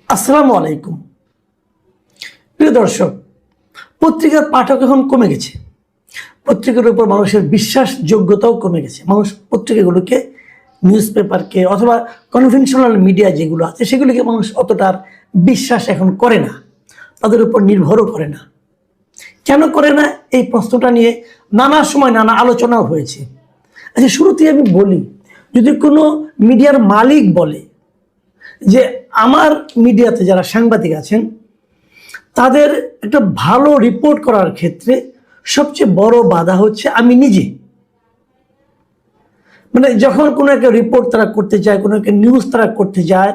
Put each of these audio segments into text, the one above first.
আসসালামু আলাইকুম। প্রিয় দর্শক, পত্রিকার পাঠক এখন কমে গেছে। পত্রিকার উপর মানুষের বিশ্বাসযোগ্যতাও কমে গেছে। মানুষ পত্রিকাগুলোকে, নিউজ পেপারকে অথবা কনভেনশনাল মিডিয়া যেগুলো আছে সেগুলিকে মানুষ অতটার বিশ্বাস এখন করে না, তাদের উপর নির্ভরও করে না। কেন করে না, এই প্রশ্নটা নিয়ে নানা সময় নানা আলোচনাও হয়েছে। আচ্ছা, শুরুতেই আমি বলি, যদি কোনো মিডিয়ার মালিক বলে যে আমার মিডিয়াতে যারা সাংবাদিক আছেন তাদের একটা ভালো রিপোর্ট করার ক্ষেত্রে সবচেয়ে বড় বাধা হচ্ছে আমি নিজে। মানে যখন কোনো একটা রিপোর্ট তারা করতে চায়, কোনো একটা নিউজ তারা করতে যায়,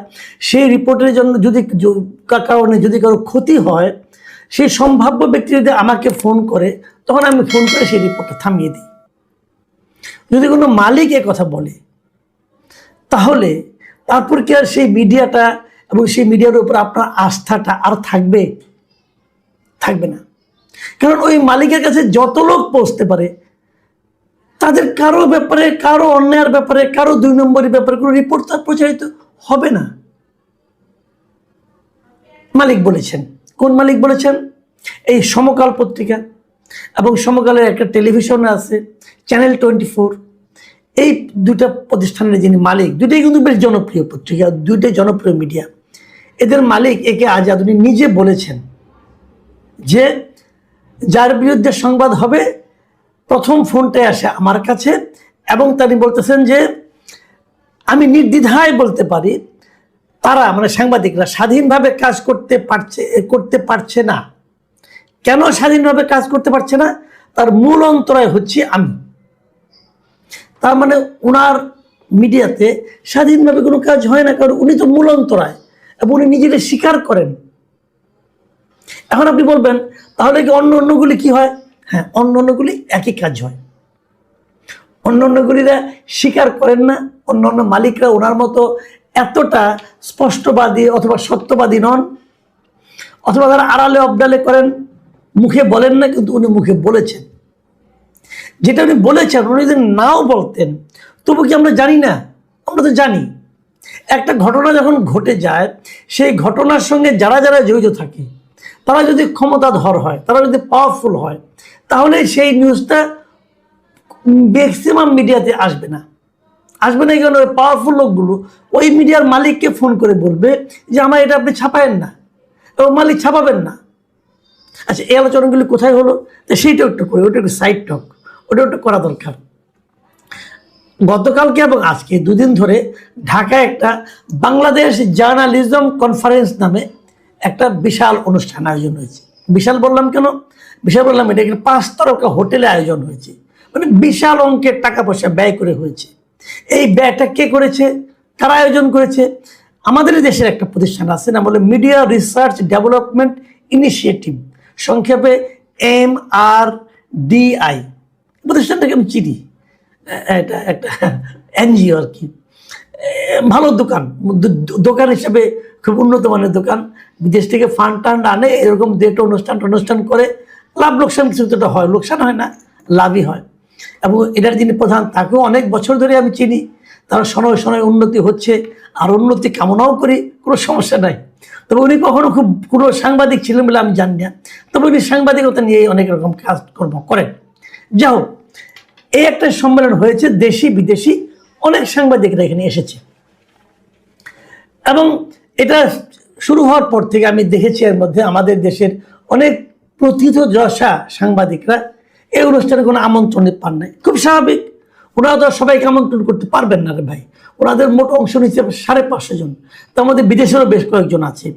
সেই রিপোর্টের জন্য যদি কারণে যদি কারো ক্ষতি হয়, সেই সম্ভাব্য ব্যক্তি যদি আমাকে ফোন করে, তখন আমি ফোন করে সেই রিপোর্টটা থামিয়ে দিই। যদি কোনো মালিক এ কথা বলে, তাহলে তারপর কি আর সেই মিডিয়াটা এবং সেই মিডিয়ার উপর আপনার আস্থাটা আর থাকবে? থাকবে না। কারণ ওই মালিকের কাছে যত লোক পৌঁছতে পারে, তাদের কারো ব্যাপারে, কারো অন্যায়ের ব্যাপারে, কারো 2 নম্বরের ব্যাপারে কোনো রিপোর্ট তার প্রচারিত হবে না। মালিক বলেছেন। কোন মালিক বলেছেন? এই সমকাল পত্রিকা এবং সমকালের একটা টেলিভিশন আছে চ্যানেল 24, এই দুটা প্রতিষ্ঠানের যিনি মালিক, দুটোই কিন্তু বেশ জনপ্রিয় পত্রিকা, দুটোই জনপ্রিয় মিডিয়া। এদের মালিক একে আজাদ উনি নিজে বলেছেন যে যার বিরুদ্ধে সংবাদ হবে প্রথম ফোনটাই আসে আমার কাছে, এবং তিনি বলতেছেন যে আমি নির্দ্বিধায় বলতে পারি তারা মানে সাংবাদিকরা স্বাধীনভাবে কাজ করতে পারছে না। কেন স্বাধীনভাবে কাজ করতে পারছে না? তার মূল অন্তরায় হচ্ছে আমি। তার মানে ওনার মিডিয়াতে স্বাধীনভাবে কোনো কাজ হয় না, কারণ উনি তো মূল অন্তরায় এবং উনি নিজেকে স্বীকার করেন। এখন আপনি বলবেন তাহলে কি অন্যগুলি কি হয়? হ্যাঁ, অন্যগুলি একই কাজ হয়। অন্যগুলিরা স্বীকার করেন না, অন্য মালিকরা ওনার মতো এতটা স্পষ্টবাদী অথবা সত্যবাদী নন, অথবা তারা আড়ালে অবডালে করেন, মুখে বলেন না, কিন্তু উনি মুখে বলেছেন। যেটা উনি বলেছেন, উনি যদি নাও বলতেন তবু কি আমরা জানি না? আমরা তো জানি। একটা ঘটনা যখন ঘটে যায়, সেই ঘটনার সঙ্গে যারা যারা জড়িত থাকে, তারা যদি ক্ষমতাধর হয়, তারা যদি পাওয়ারফুল হয়, তাহলে সেই নিউজটা ম্যাক্সিমাম মিডিয়াতে আসবে না। কেন? ওই পাওয়ারফুল লোকগুলো ওই মিডিয়ার মালিককে ফোন করে বলবে যে আমার এটা আপনি ছাপায়েন না, এবং মালিক ছাপাবেন না। আচ্ছা, এই আলোচনাগুলি কোথায় হলো? তো সেইটাও একটু করি, ওটা একটু সাইড টক, ওটা একটু করা দরকার। গতকালকে এবং আজকে 2 দিন ধরে ঢাকায় একটা বাংলাদেশ জার্নালিজম কনফারেন্স নামে একটা বিশাল অনুষ্ঠান আয়োজন হয়েছে। বিশাল বললাম কেন? বিশাল বললাম এটা একটা 5 তারকা হোটেলে আয়োজন হয়েছে। মানে বিশাল অঙ্কের টাকা পয়সা ব্যয় করে হয়েছে। এই ব্যয়টা কে করেছে? কারা আয়োজন করেছে? আমাদের দেশের একটা প্রতিষ্ঠান আছে, না বলে মিডিয়া রিসার্চ ডেভেলপমেন্ট ইনিশিয়েটিভ, সংক্ষেপে MRDI। প্রতিষ্ঠানটাকে আমি চিনি, এটা একটা এনজিও আর কি। ভালো দোকান হিসেবে খুব উন্নত মানের দোকান। বিদেশ থেকে ফান্ড টান্ড আনে, এরকম দুটো অনুষ্ঠান করে লাভ লোকসান কিছু তো হয়, লোকসান হয় না, লাভই হয়। এবং এটার যিনি প্রধান, তাকেও অনেক বছর ধরে আমি চিনি। তারা সময় উন্নতি হচ্ছে, আর উন্নতি কামনাও করি, কোনো সমস্যা নাই। তবে উনি কখনো খুব কোনো সাংবাদিক ছিলেন বলে আমি জানি না, তবে উনি সাংবাদিকতা নিয়ে অনেক রকম কাজকর্ম করেন। যাই হোক, এই একটা সম্মেলন হয়েছে, দেশি বিদেশি অনেক সাংবাদিকরা এখানে এসেছে, এবং এটা শুরু হওয়ার পর থেকে আমি দেখেছি এর মধ্যে আমাদের দেশের অনেক প্রথিতযশা সাংবাদিকরা এই অনুষ্ঠানে কোনো আমন্ত্রণ পান নাই। খুব স্বাভাবিক, ওনারা তো সবাইকে আমন্ত্রণ করতে পারবেন না রে ভাই। ওনাদের মোট অংশ নিচ্ছে 550 জন। তার মধ্যে বিদেশেরও বেশ কয়েকজন আছে।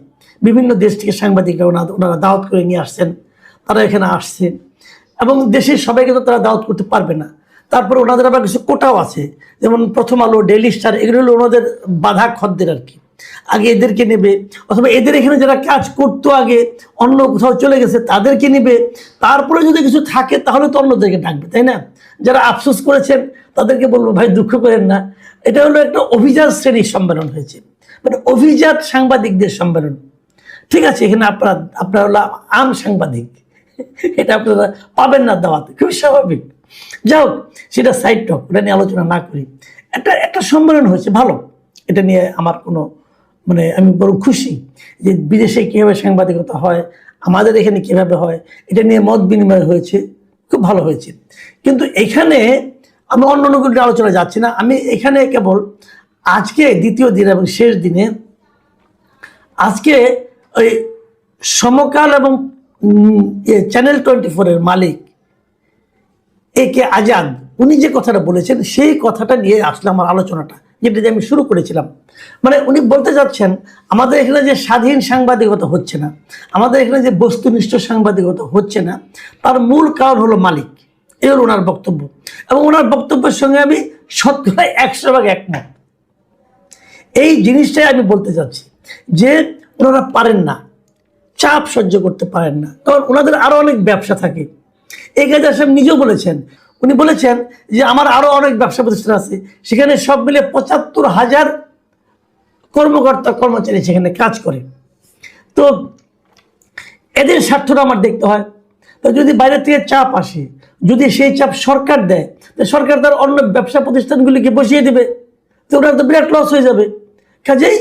বিভিন্ন দেশ থেকে সাংবাদিকরা ওনারা দাওয়াত করে নিয়ে আসছেন, তারা এখানে আসছে, এবং দেশের সবাইকে তো তারা দাওয়াত করতে পারবে না। তারপরে ওনাদের আবার কিছু কোটাও আছে, যেমন প্রথম আলো, ডেইলি স্টার, এগুলো হলো ওনাদের বাধা খদ্দের আর কি। আগে এদেরকে নেবে, অথবা এদের এখানে যারা কাজ করতো আগে অন্য কোথাও চলে গেছে তাদেরকে নেবে। তারপরে যদি কিছু থাকে তাহলে তো অন্যদেরকে ডাকবে, তাই না? যারা আফসোস করেছেন তাদেরকে বলবো ভাই দুঃখ করেন না, এটা হলো একটা অভিজাত শ্রেণীর সম্মেলন হয়েছে, মানে অভিজাত সাংবাদিকদের সম্মেলন। ঠিক আছে, এখানে আপনারা হলো আম সাংবাদিক, এটা আপনারা পাবেন না দাওয়াতে, খুবই স্বাভাবিক। যাই হোক, সেটা সাইড টক, ওটা নিয়ে আলোচনা না করি। একটা সম্মেলন হয়েছে ভালো, এটা নিয়ে আমার কোনো মানে আমি বড় খুশি যে বিদেশে কীভাবে সাংবাদিকতা হয়, আমাদের এখানে কীভাবে হয়, এটা নিয়ে মত বিনিময় হয়েছে, খুব ভালো হয়েছে। কিন্তু এখানে আমি অন্য অন্য কোনো আলোচনা যাচ্ছি না, আমি এখানে কেবল আজকে দ্বিতীয় দিন এবং শেষ দিনে আজকে ওই সমকাল এবং চ্যানেল 24-এর মালিক একে আজাদ উনি যে কথাটা বলেছেন সেই কথাটা নিয়ে আসলে আমার আলোচনাটা, যেটা দিয়ে আমি শুরু করেছিলাম। মানে উনি বলতে যাচ্ছেন আমাদের এখানে যে স্বাধীন সাংবাদিকতা হচ্ছে না, আমাদের এখানে যে বস্তুনিষ্ঠ সাংবাদিকতা হচ্ছে না, তার মূল কারণ হলো মালিক। এই হলো ওনার বক্তব্য, এবং ওনার বক্তব্যের সঙ্গে আমি 100% একমত। এই জিনিসটাই আমি বলতে চাচ্ছি যে ওনারা পারেন না, চাপ সহ্য করতে পারেন না, কারণ ওনাদের আরো অনেক ব্যবসা থাকে। এই কাজে সাহেব নিজেও বলেছেন, উনি বলেছেন যে আমার আরো অনেক ব্যবসা প্রতিষ্ঠান আছে, সেখানে সব মিলে 75,000 কর্মকর্তা কর্মচারী সেখানে কাজ করে। তো এদের স্বার্থটা আমার দেখতে হয়। তো যদি বাইরে থেকে চাপ আসে, যদি সেই চাপ সরকার দেয়, তো সরকার তার অন্য ব্যবসা প্রতিষ্ঠানগুলিকে বসিয়ে দেবে, তো ওনার তো বিরাট লস হয়ে যাবে। কাজেই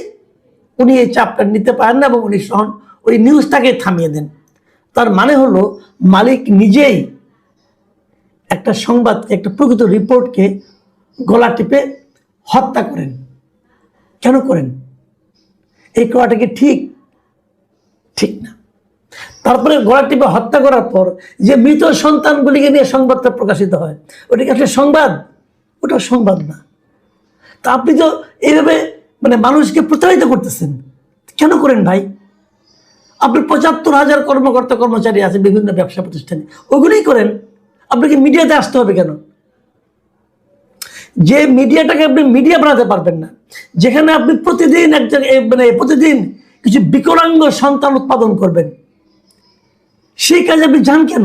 উনি এই চাপটা নিতে পারেন না এবং উনি ওই নিউজটাকে থামিয়ে দেন। তার মানে হলো মালিক নিজেই একটা সংবাদকে, একটা প্রকৃত রিপোর্টকে গলা টিপে হত্যা করেন। কেন করেন? এই করাটা কি ঠিক? ঠিক না। তারপরে গলা টিপে হত্যা করার পর যে মৃত সন্তানগুলিকে নিয়ে সংবাদটা প্রকাশিত হয়, ওটা কি আসলে সংবাদ? ওটা সংবাদ না। তা আপনি তো এইভাবে মানে মানুষকে প্রতারিত করতেছেন। কেন করেন ভাই? আপনি 75,000 কর্মকর্তা কর্মচারী আছে বিভিন্ন ব্যবসা প্রতিষ্ঠানে, ওগুলোই করেন। আপনাকে মিডিয়াতে আসতে হবে কেন? যে মিডিয়াটাকে আপনি মিডিয়া বানাতে পারবেন না, যেখানে আপনি প্রতিদিন প্রতিদিন কিছু বিকলাঙ্গ সন্তান উৎপাদন করবেন, সেই কাজে আপনি যান কেন?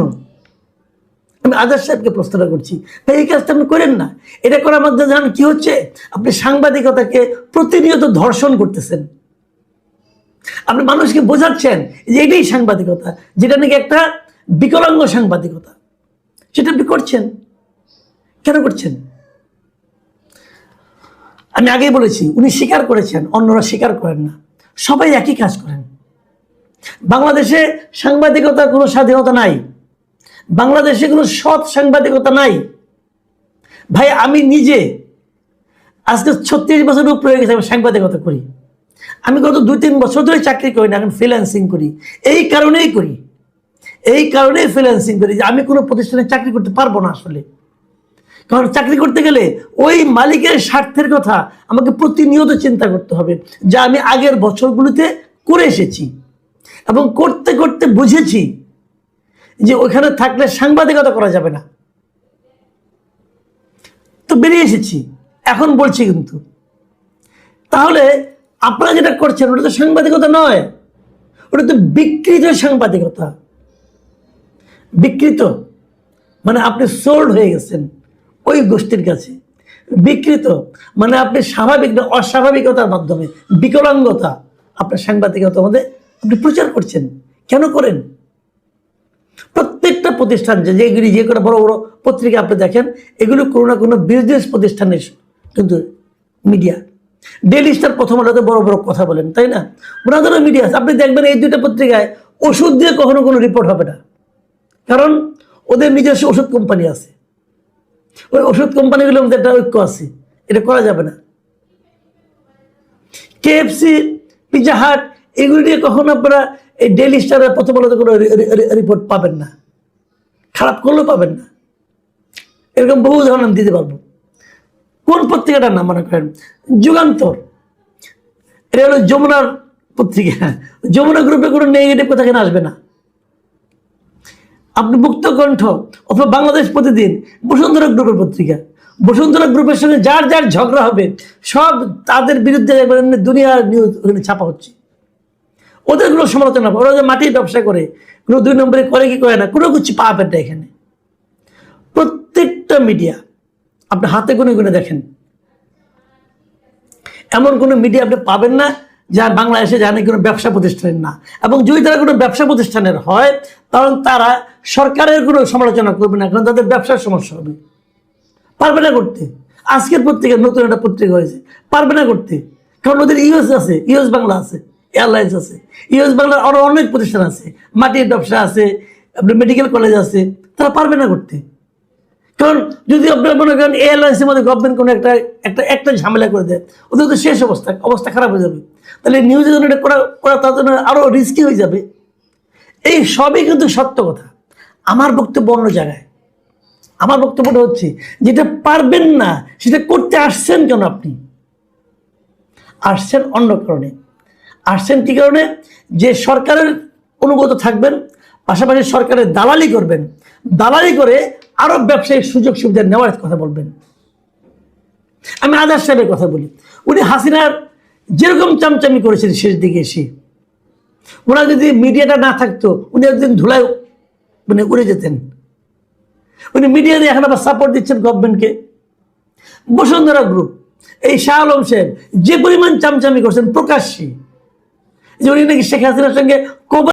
আমি আজাদ সাহেবকে প্রশ্নটা করছি, ভাই এই কাজটা আপনি করেন না। এটা করার মধ্যে জানেন কি হচ্ছে? আপনি সাংবাদিকতাকে প্রতিনিয়ত ধর্ষণ করতেছেন। আপনি মানুষকে বোঝাচ্ছেন যে এটাই সাংবাদিকতা, যেটা নাকি একটা বিকলাঙ্গ সাংবাদিকতা, সেটা আপনি করছেন। কেন করছেন? আমি আগেই বলেছি, উনি স্বীকার করেছেন, অন্যরা স্বীকার করেন না। সবাই একই কাজ করেন। বাংলাদেশে সাংবাদিকতার কোনো স্বাধীনতা নাই, বাংলাদেশে কোনো সৎ সাংবাদিকতা নাই। ভাই আমি নিজে আজকে 36 বছর উপরে হয়ে গেছে আমি সাংবাদিকতা করি। আমি গত 2-3 বছর ধরে চাকরি করি না, এখন ফ্রিল্যান্সিং করি। এই কারণেই ফ্রিল্যান্সিং করি যে আমি কোনো প্রতিষ্ঠানে চাকরি করতে পারবো না আসলে। কারণ চাকরি করতে গেলে ওই মালিকের স্বার্থের কথা আমাকে প্রতিনিয়ত চিন্তা করতে হবে, যা আমি আগের বছরগুলোতে করে এসেছি এবং করতে করতে বুঝেছি যে ওইখানে থাকলে সাংবাদিকতা করা যাবে না। তো বেরিয়ে এসেছি, এখন বলছি। কিন্তু তাহলে আপনারা যেটা করছেন ওটা তো সাংবাদিকতা নয়, ওটা তো বিকৃত সাংবাদিকতা। বিকৃত মানে আপনি সোল্ড হয়ে গেছেন ওই গোষ্ঠীর কাছে। বিকৃত মানে আপনি স্বাভাবিক না অস্বাভাবিকতার মাধ্যমে বিকলাঙ্গতা আপনার সাংবাদিকতার মধ্যে আপনি প্রচার করছেন। কেন করেন? প্রত্যেকটা প্রতিষ্ঠান যেগুলি যে কোনো বড় বড় পত্রিকা আপনি দেখেন, এগুলো কোনো না কোনো বিজনেস প্রতিষ্ঠানের কিন্তু মিডিয়া। ডেইলি স্টার, প্রথম আলোতে বড় বড় কথা বলেন, তাই না? ওনাদেরও মিডিয়া আছে। আপনি দেখবেন এই দুইটা পত্রিকায় ওষুধ দিয়ে কখনো কোনো রিপোর্ট হবে না, কারণ ওদের নিজস্ব ওষুধ কোম্পানি আছে। ওই ওষুধ কোম্পানিগুলোর মধ্যে একটা ঐক্য আছে, এটা করা যাবে না। KFC, পিৎজা হাট, এগুলি নিয়ে কখনো আপনারা এই ডেইলি স্টারের প্রথম আলোতে কোনো রিপোর্ট পাবেন না, খারাপ করলেও পাবেন না। এরকম বহু উদাহরণ আমি দিতে পারবো। কোন পত্রিকাটার নাম মনে করেন? যুগান্তর, এটা হলো যমুনার পত্রিকা। যমুনা গ্রুপে কোনো নেগেটিভ কথা কেন আসবে না? আপনি মুক্তকণ্ঠ অথবা বাংলাদেশ প্রতিদিন, বসুন্ধরা গ্রুপের পত্রিকা, বসুন্ধরা গ্রুপের সঙ্গে যার যার ঝগড়া হবে সব তাদের বিরুদ্ধে দুনিয়ার নিউজ ওখানে ছাপা হচ্ছে। ওদের কোনো সমালোচনা, ওরা যে মাটির ব্যবসা করে, কোনো 2 নম্বরে করে কি করে না, কোনো কিছু পাবেন না এখানে। প্রত্যেকটা মিডিয়া আপনি হাতে গুনে গুনে দেখেন, এমন কোনো মিডিয়া আপনি পাবেন না যা বাংলাদেশে জানে কোনো ব্যবসা প্রতিষ্ঠানের না। এবং যদি তারা কোনো ব্যবসা প্রতিষ্ঠানের হয়, তখন তারা সরকারের কোনো সমালোচনা করবে না, কারণ তাদের ব্যবসার সমস্যা হবে, পারবে না করতে। আজকের পত্রিকা নতুন একটা পত্রিকা হয়েছে, পারবে না করতে, কারণ ওদের ইউএস আছে, ইউএস বাংলা আছে, এয়ারলাইন্স আছে, ইউএস বাংলার আরো অনেক প্রতিষ্ঠান আছে, মাটির ব্যবসা আছে, আপনার মেডিকেল কলেজ আছে, তারা পারবে না করতে। কারণ যদি আপনার মনে করেন এয়ারলাইন্সের মধ্যে গভর্নমেন্ট কোনো একটা একটা একটা ঝামেলা করে দেয়, ওদের তো শেষ অবস্থা খারাপ হয়ে যাবে। তাহলে নিউজে জন্য এটা করা তার জন্য আরো রিস্কি হয়ে যাবে। এই সবই কিন্তু সত্য কথা। আমার বক্তব্য অন্য জায়গায়। আমার বক্তব্যটা হচ্ছে, যেটা পারবেন না সেটা করতে আসছেন কেন? আপনি আসছেন অন্য কারণে। আসছেন কি কারণে? যে সরকারের অনুগত থাকবেন, পাশাপাশি সরকারের দালালি করবেন, দালালি করে আরো ব্যবসায়িক সুযোগ সুবিধা নেওয়ার কথা বলবেন। আমি আজাদ সাহেবের কথা বলি, উনি হাসিনার যেরকম চামচামি করেছেন শেষ দিকে এসে, ওনার যদি মিডিয়াটা না থাকতো উনি একদিন ধুলায় মানে উড়ে যেতেন। উনি মিডিয়া দিয়ে এখন আবার সাপোর্ট দিচ্ছেন গভর্নমেন্টকে। বসুন্ধরা গ্রুপ, এই শাহ আলম সাহেব যে পরিমাণ চামচামি করছেন প্রকাশ্যে, যে উনি নাকি শেখ হাসিনার সঙ্গে